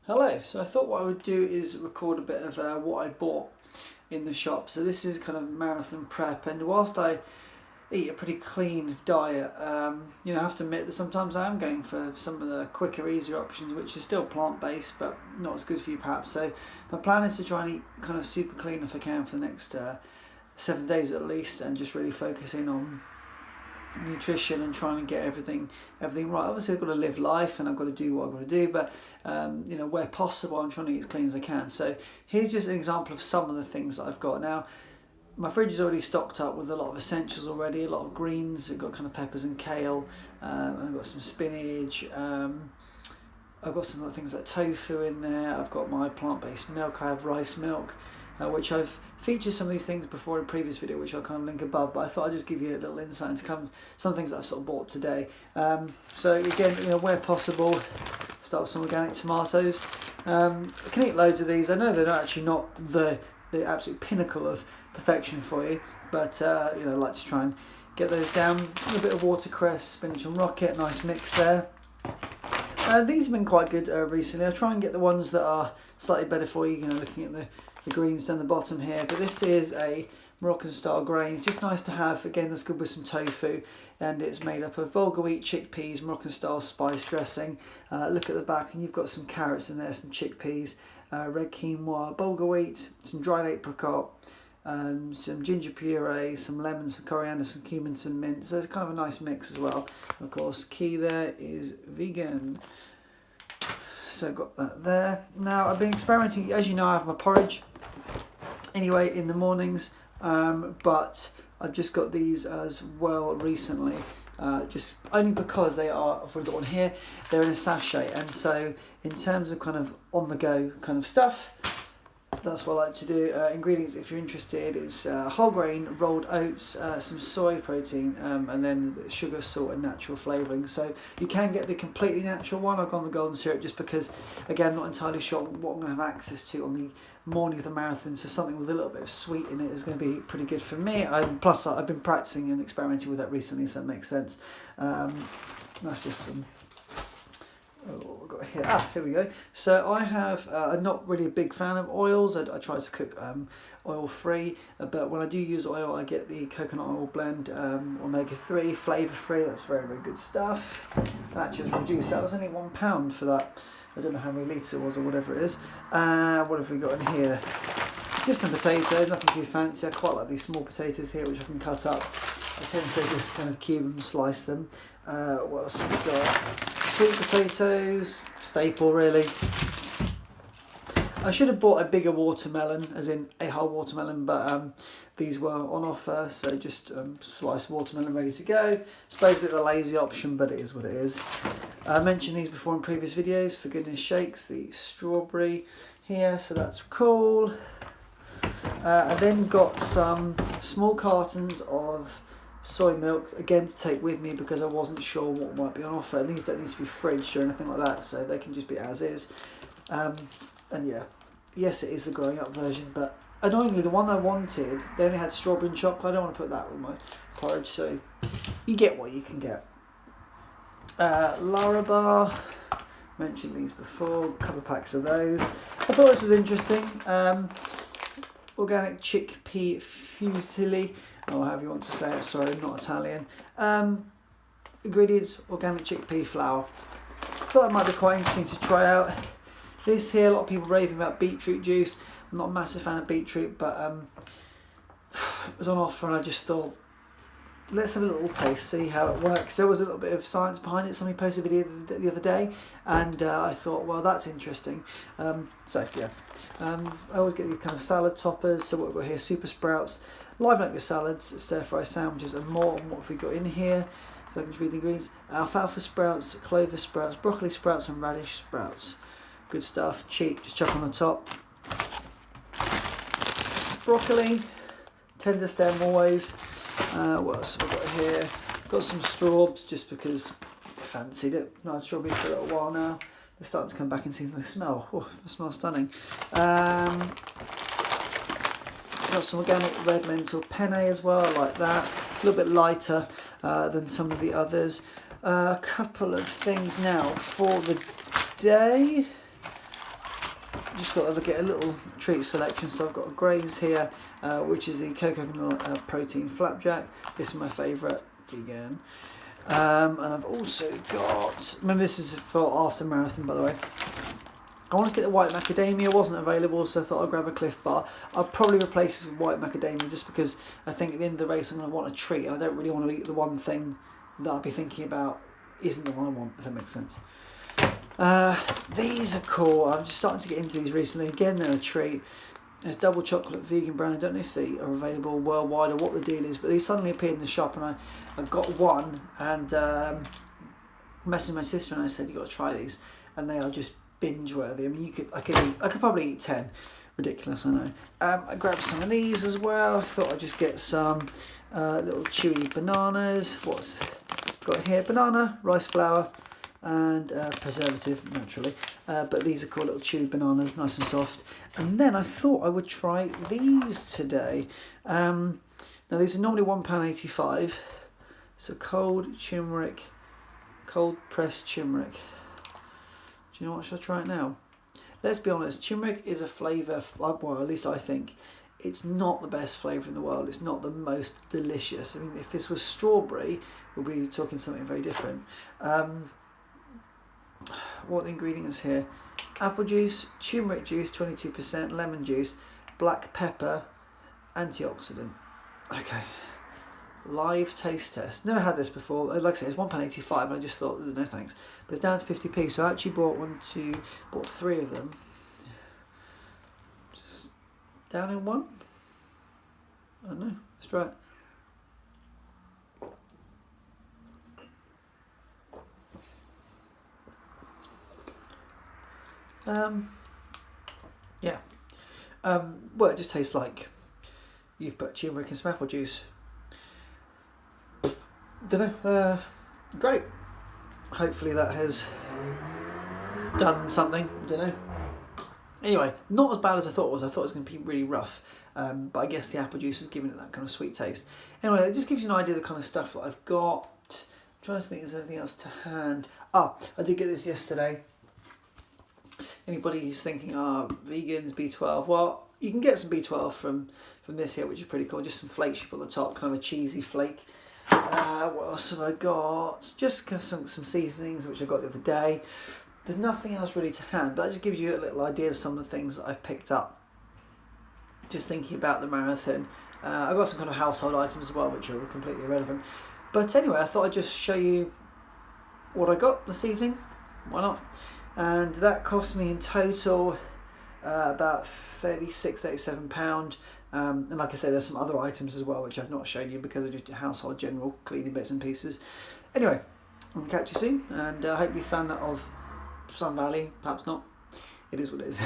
Hello, so I thought what I would do is record a bit of what I bought in the shop. So this is kind of marathon prep, and whilst I eat a pretty clean diet, I have to admit that sometimes I am going for some of the quicker, easier options, which are still plant-based but not as good for you perhaps. So my plan is to try and eat kind of super clean if I can for the next 7 days at least, and just really focusing on nutrition and trying to get everything right. Obviously I've got to live life and I've got to do what I've got to do, but where possible I'm trying to eat as clean as I can. So here's just an example of some of the things that I've got. Now my fridge is already stocked up with a lot of essentials already, a lot of greens. I've got kind of peppers and kale, and I've got some spinach, I've got some other things like tofu in there. I've got my plant-based milk, I have rice milk, which I've featured some of these things before in a previous video, which I'll kind of link above, but I thought I'd just give you a little insight into some things that I've sort of bought today. So again, where possible, start with some organic tomatoes. I can eat loads of these. I know they're actually not the absolute pinnacle of perfection for you, but I like to try and get those down. A little bit of watercress, spinach and rocket, nice mix there. These have been quite good recently. I'll try and get the ones that are slightly better for you, looking at the greens down the bottom here. But this is a Moroccan style grain, just nice to have. Again, that's good with some tofu, and it's made up of bulgur wheat, chickpeas, Moroccan style spice dressing. Look at the back and you've got some carrots in there, some chickpeas, red quinoa, bulgur wheat, some dried apricot, some ginger puree, some lemons, some coriander, some cumin, some mint. So it's kind of a nice mix as well. Of course, key there is vegan. So got that there. Now I've been experimenting, as you know, I have my porridge anyway in the mornings, but I've just got these as well recently, just only because they are, I've already got one here, they're in a sachet, and so in terms of kind of on the go kind of stuff, that's what I like to do. Ingredients, if you're interested, it's whole grain, rolled oats, some soy protein, and then sugar, salt and natural flavouring. So you can get the completely natural one. I've gone the golden syrup just because, again, I'm not entirely sure what I'm going to have access to on the morning of the marathon, so something with a little bit of sweet in it is going to be pretty good for me. Plus I've been practicing and experimenting with that recently, so that makes sense. That's just some... what we've got here. Here we go. So I have, I'm not really a big fan of oils. I try to cook oil free, but when I do use oil, I get the coconut oil blend, omega-3, flavour free. That's very, very good stuff. Actually, it's reduced. That was only £1 for that. I don't know how many litres it was or whatever it is. What have we got in here? Just some potatoes, nothing too fancy. I quite like these small potatoes here, which I can cut up. I tend to just kind of cube them, slice them. What else have we got? Sweet potatoes, staple really. I should have bought a bigger watermelon, as in a whole watermelon, but these were on offer, so just sliced watermelon ready to go. Suppose a bit of a lazy option, but it is what it is. I mentioned these before in previous videos, for goodness sakes, the strawberry here, so that's cool. I then got some small cartons of soy milk, again to take with me because I wasn't sure what might be on offer, and these don't need to be fridged or anything like that, so they can just be as is. And yeah, yes, it is the growing up version, but annoyingly the one I wanted, they only had strawberry and chocolate. I don't want to put that with my porridge, so you get what you can get. Larabar, mentioned these before, a couple of packs of those. I thought this was interesting. Organic chickpea fusilli, or however you want to say it, sorry, not Italian. Ingredients, organic chickpea flour. I thought that might be quite interesting to try out. This here, a lot of people raving about beetroot juice. I'm not a massive fan of beetroot, but it was on offer and I just thought, let's have a little taste, see how it works. There was a little bit of science behind it. Somebody posted a video the other day, and I thought, well, that's interesting. So yeah, I always get these kind of salad toppers. So what we've got here, super sprouts, liven up your salads, stir fry sandwiches and more. And what have we got in here? If I can just read the ingredients: alfalfa sprouts, clover sprouts, broccoli sprouts and radish sprouts. Good stuff, cheap, just chuck on the top. Broccoli, tender stem always. What else have we got here? Got some strawberries just because I fancied it. Not had strawberries for a little while now. They're starting to come back in season. They smell. Oh, they smell stunning. Got some organic red lentil penne as well. I like that. A little bit lighter than some of the others. A couple of things now for the day. just got to look at a little treat selection. So I've got a Graze here, which is the cocoa vanilla protein flapjack. This is my favourite, vegan. And I've also got, remember this is for after marathon, by the way. I wanted to get the white macadamia, wasn't available, so I thought I'd grab a Cliff Bar. I'll probably replace this with white macadamia just because I think at the end of the race I'm going to want a treat, and I don't really want to eat the one thing that I'll be thinking about isn't the one I want, if that makes sense. These are cool. I'm just starting to get into these recently. Again, they're a treat. There's double chocolate vegan brand. I don't know if they are available worldwide or what the deal is, but they suddenly appeared in the shop, and I got one, and messaged my sister and I said, you got to try these, and they are just binge worthy. I mean, I could probably eat 10. Ridiculous, I know. I grabbed some of these as well. I thought I'd just get some little chewy bananas. What's got here? Banana, rice flour, and preservative, naturally. But these are cool little chewy bananas, nice and soft. And then I thought I would try these today. Now these are normally £1.85. So cold pressed turmeric. Do you know what? Should I try it now? Let's be honest, turmeric is a flavour, well, at least I think, it's not the best flavour in the world. It's not the most delicious. I mean, if this was strawberry, we'll be talking something very different. What are the ingredients here? Apple juice, turmeric juice, 22%, lemon juice, black pepper, antioxidant. Okay. Live taste test. Never had this before. Like I said, it's £1.85, and I just thought, no thanks. But it's down to 50p, so I actually bought 3 of them. Just down in one. I don't know. Let's try it. Yeah. Well, it just tastes like you've put turmeric and some apple juice. Don't know. Great. Hopefully that has done something. Don't know. Anyway, not as bad as I thought it was. I thought it was going to be really rough, but I guess the apple juice has given it that kind of sweet taste. Anyway, it just gives you an idea of the kind of stuff that I've got. I'm trying to think if there's anything else to hand. I did get this yesterday. Anybody who's thinking, vegans, B12, well, you can get some B12 from this here, which is pretty cool. Just some flakes you put on the top, kind of a cheesy flake. What else have I got? Just some seasonings, which I got the other day. There's nothing else really to hand, but that just gives you a little idea of some of the things that I've picked up. Just thinking about the marathon. I got some kind of household items as well, which are completely irrelevant. But anyway, I thought I'd just show you what I got this evening. Why not? And that cost me in total about £36–37. And like I say, there's some other items as well which I've not shown you because of just household general cleaning bits and pieces. Anyway, I'll catch you soon, and I hope you found that of some value. Perhaps not. It is what it is.